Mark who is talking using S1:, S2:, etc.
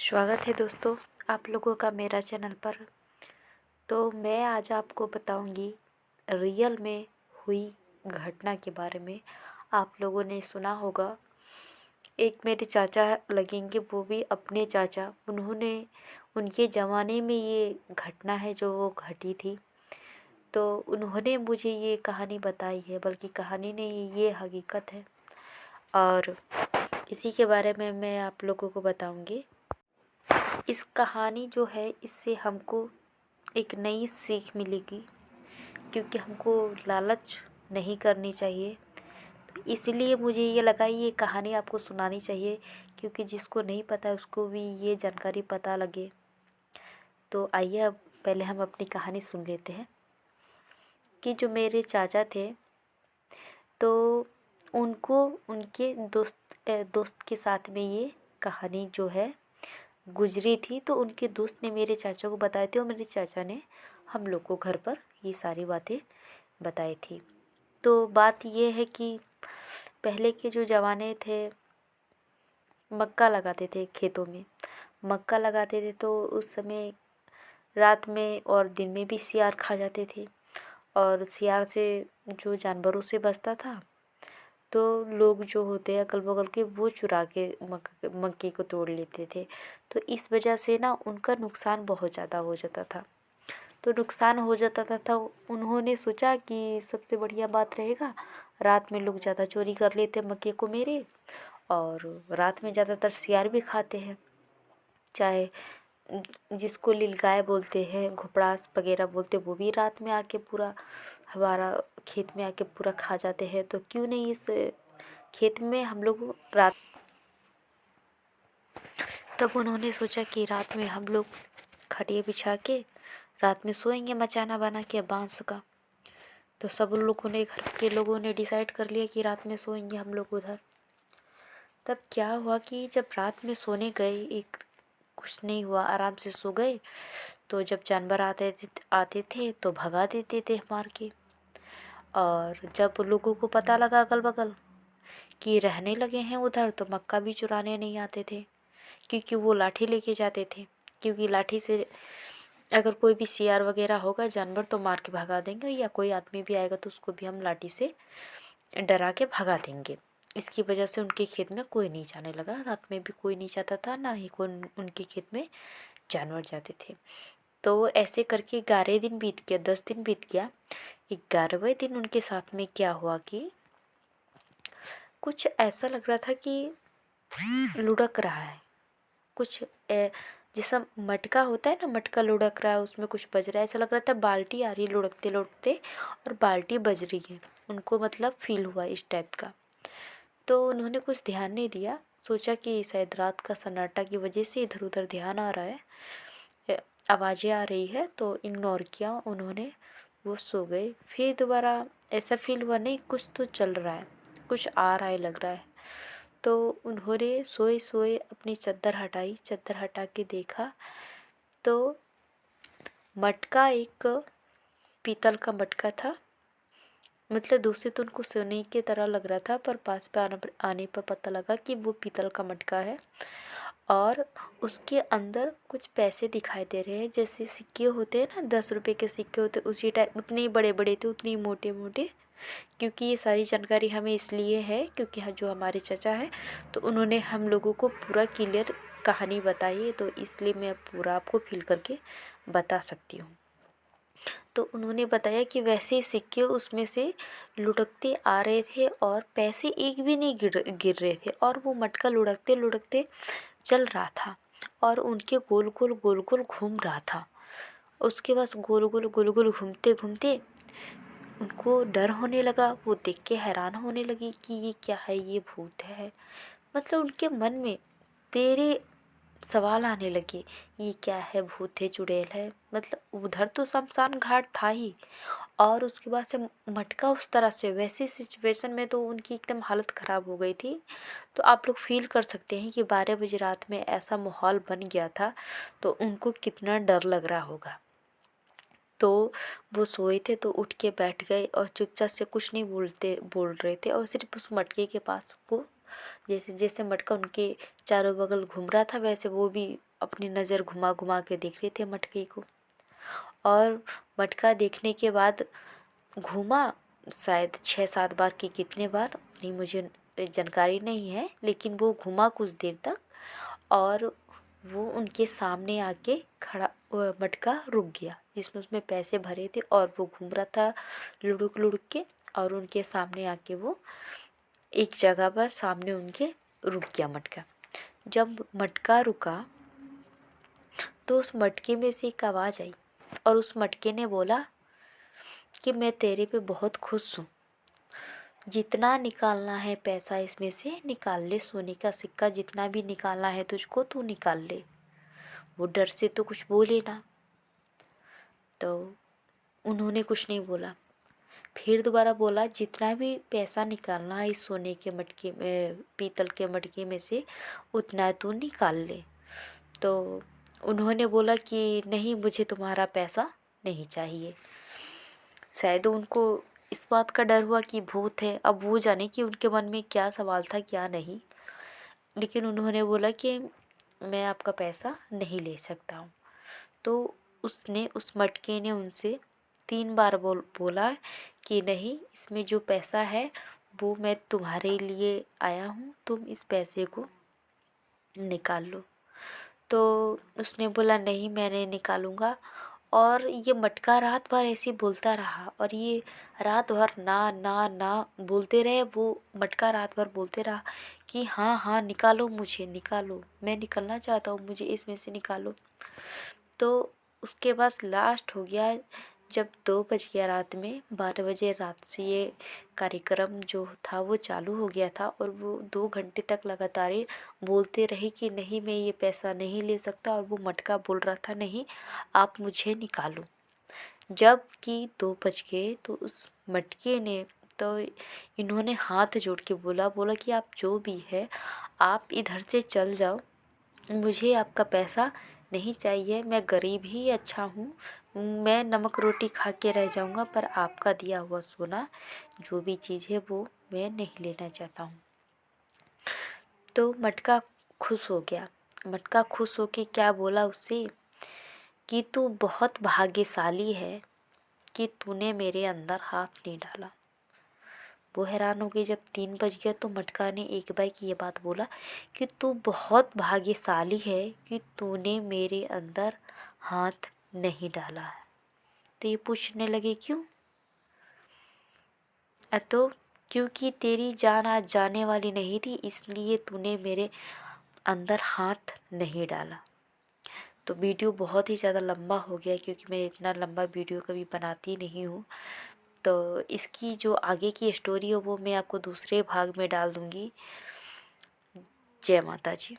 S1: स्वागत है दोस्तों आप लोगों का मेरा चैनल पर। तो मैं आज आपको बताऊंगी रियल में हुई घटना के बारे में। आप लोगों ने सुना होगा, एक मेरे चाचा लगेंगे, वो भी अपने चाचा, उनके ज़माने में ये घटना है जो वो घटी थी। तो उन्होंने मुझे ये कहानी बताई है, बल्कि कहानी नहीं, ये हकीकत है। और इसी के बारे में मैं आप लोगों को बताऊंगी। इस कहानी जो है, इससे हमको एक नई सीख मिलेगी, क्योंकि हमको लालच नहीं करनी चाहिए। तो इसलिए मुझे ये लगा ये कहानी आपको सुनानी चाहिए, क्योंकि जिसको नहीं पता उसको भी ये जानकारी पता लगे। तो आइए अब पहले हम अपनी कहानी सुन लेते हैं। कि जो मेरे चाचा थे, तो उनको उनके दोस्त के साथ में ये कहानी जो है गुजरी थी। तो उनके दोस्त ने मेरे चाचा को बताए थे और मेरे चाचा ने हम लोग को घर पर ये सारी बातें बताई थी। तो बात ये है कि पहले के जो ज़माने थे, मक्का लगाते थे खेतों में। मक्का लगाते थे तो उस समय रात में और दिन में भी सियार खा जाते थे। और सियार से जो जानवरों से बचता था, तो लोग जो होते हैं अगल बगल के, वो चुरा के मक्के को तोड़ लेते थे। तो इस वजह से ना उनका नुकसान बहुत ज़्यादा हो जाता था। तो नुकसान हो जाता था तो उन्होंने सोचा कि सबसे बढ़िया बात रहेगा, रात में लोग ज़्यादा चोरी कर लेते मक्के को मेरे, और रात में ज़्यादातर सियार भी खाते हैं। चाहे जिसको लीलगाय बोलते हैं, घुपड़ास वगैरह बोलते, वो भी रात में आके पूरा हमारा खेत में आके पूरा खा जाते हैं। तो क्यों नहीं इस खेत में हम लोग रात। तब उन्होंने सोचा कि रात में हम लोग खटिया बिछा के रात में सोएंगे, मचाना बना के बांस का। तो सब लोगों ने, घर के लोगों ने डिसाइड कर लिया कि रात में सोएंगे हम लोग उधर। तब क्या हुआ कि जब रात में सोने गए, एक कुछ नहीं हुआ, आराम से सो गए। तो जब जानवर आते थे तो भगा देते थे मार के। और जब लोगों को पता लगा अगल बगल कि रहने लगे हैं उधर, तो मक्का भी चुराने नहीं आते थे, क्योंकि वो लाठी लेके जाते थे। क्योंकि लाठी से अगर कोई भी सियार वगैरह होगा जानवर, तो मार के भगा देंगे, या कोई आदमी भी आएगा तो उसको भी हम लाठी से डरा के भगा देंगे। इसकी वजह से उनके खेत में कोई नहीं जाने लगा। रात में भी कोई नहीं जाता था, ना ही कोई उनके खेत में जानवर जाते थे। तो ऐसे करके 11 दिन बीत गया, 10 दिन बीत गया। 11वें दिन उनके साथ में क्या हुआ कि कुछ ऐसा लग रहा था कि लुढ़क रहा है कुछ। जैसा मटका होता है ना, मटका लुढ़क रहा है, उसमें कुछ बज रहा है, ऐसा लग रहा था। बाल्टी आ रही है लुढ़कते लुढ़कते, और बाल्टी बज रही है। उनको मतलब फील हुआ इस टाइप का। तो उन्होंने कुछ ध्यान नहीं दिया, सोचा कि शायद रात का सन्नाटा की वजह से इधर उधर ध्यान आ रहा है, आवाज़ें आ रही है, तो इग्नोर किया उन्होंने। वो सो गए। फिर दोबारा ऐसा फील हुआ, नहीं कुछ तो चल रहा है, कुछ आ रहा है लग रहा है। तो उन्होंने सोए सोए अपनी चादर हटाई, चादर हटा के देखा तो मटका एक पीतल का मटका था। मतलब दूसरे तो उनको सोने की तरह लग रहा था, पर पास पे आने पर पता लगा कि वो पीतल का मटका है। और उसके अंदर कुछ पैसे दिखाई दे रहे हैं, जैसे सिक्के होते हैं ना, 10 रुपए के सिक्के होते, उसी टाइप, उतने ही बड़े बड़े थे, उतने ही मोटे मोटे। क्योंकि ये सारी जानकारी हमें इसलिए है क्योंकि जो हमारे चाचा है, तो उन्होंने हम लोगों को पूरा क्लियर कहानी बताई है, तो इसलिए मैं पूरा आपको फील करके बता सकती हूँ। तो उन्होंने बताया कि वैसे ही सिक्के उसमें से लुढ़कते आ रहे थे, और पैसे एक भी नहीं गिर रहे थे, और वो मटका लुढ़कते लुढ़कते चल रहा था, और उनके गोल गोल घूम रहा था। उसके बाद गोल गोल घूमते घूमते उनको डर होने लगा। वो देख के हैरान होने लगी कि ये क्या है, ये भूत है। मतलब उनके मन में तेरे सवाल आने लगे, ये क्या है, भूत है, चुड़ैल है। मतलब उधर तो शमशान घाट था ही, और उसके बाद से मटका उस तरह से, वैसे सिचुएशन में तो उनकी एकदम हालत ख़राब हो गई थी। तो आप लोग फील कर सकते हैं कि 12 बजे रात में ऐसा माहौल बन गया था, तो उनको कितना डर लग रहा होगा। तो वो सोए थे तो उठ के बैठ गए, और चुपचाप से कुछ नहीं बोल रहे थे, और सिर्फ उस मटके के पास को, जैसे जैसे मटका उनके चारों बगल घूम रहा था, वैसे वो भी अपनी नज़र घुमा घुमा के देख रहे थे मटके को। और मटका देखने के बाद घूमा शायद 6-7 बार कि कितने बार नहीं मुझे जानकारी नहीं है, लेकिन वो घूमा कुछ देर तक और वो उनके सामने आके खड़ा, मटका रुक गया जिसमें उसमें पैसे भरे थे और वो घूम रहा था लुढ़क लुढ़क के, और उनके सामने आके वो एक जगह पर सामने उनके रुक गया मटका। जब मटका रुका तो उस मटके में से एक आवाज़ आई और उस मटके ने बोला कि मैं तेरे पे बहुत खुश हूँ, जितना निकालना है पैसा इसमें से निकाल ले, सोने का सिक्का जितना भी निकालना है तुझको तू निकाल ले। वो डर से तो कुछ बोले ना, तो उन्होंने कुछ नहीं बोला। फिर दोबारा बोला जितना भी पैसा निकालना है इस सोने के मटके में, पीतल के मटके में से उतना तू निकाल ले। तो उन्होंने बोला कि नहीं, मुझे तुम्हारा पैसा नहीं चाहिए। शायद उनको इस बात का डर हुआ कि भूत है, अब वो जाने कि उनके मन में क्या सवाल था क्या नहीं, लेकिन उन्होंने बोला कि मैं आपका पैसा नहीं ले सकता हूँ। तो उसने, उस मटके ने उनसे 3 बार बोला कि नहीं, इसमें जो पैसा है वो मैं तुम्हारे लिए आया हूँ, तुम इस पैसे को निकाल लो। तो उसने बोला नहीं, मैं नहीं निकालूंगा। और ये मटका रात भर ऐसे ही बोलता रहा और ये रात भर ना ना ना बोलते रहे। वो मटका रात भर बोलते रहा कि हाँ हाँ निकालो, मुझे निकालो, मैं निकलना चाहता हूँ, मुझे इसमें से निकालो। तो उसके बाद लास्ट हो गया जब 2 बज गया रात में, 12 बजे रात से ये कार्यक्रम जो था वो चालू हो गया था और वो 2 घंटे तक लगातार ही बोलते रहे कि नहीं, मैं ये पैसा नहीं ले सकता, और वो मटका बोल रहा था नहीं, आप मुझे निकालो। जब कि 2 बज गए तो उस मटके ने, तो इन्होंने हाथ जोड़ के बोला कि आप जो भी है आप इधर से चल जाओ, मुझे आपका पैसा नहीं चाहिए, मैं गरीब ही अच्छा हूँ, मैं नमक रोटी खा के रह जाऊँगा, पर आपका दिया हुआ सोना जो भी चीज़ है वो मैं नहीं लेना चाहता हूँ। तो मटका खुश हो गया। मटका खुश होके क्या बोला उससे कि तू बहुत भाग्यशाली है कि तूने मेरे अंदर हाथ नहीं डाला। वो हैरान हो गई। जब 3 बज गया तो मटका ने एक बार ये बात बोला कि तू बहुत भाग्यशाली है कि तूने मेरे अंदर हाथ नहीं डाला है। तो ये पूछने लगे क्यों? तो क्योंकि तेरी जान आज जाने वाली नहीं थी, इसलिए तूने मेरे अंदर हाथ नहीं डाला। तो वीडियो बहुत ही ज़्यादा लंबा हो गया क्योंकि मैं इतना लंबा वीडियो कभी बनाती नहीं हूँ। तो इसकी जो आगे की स्टोरी है वो मैं आपको दूसरे भाग में डाल दूँगी। जय माता जी।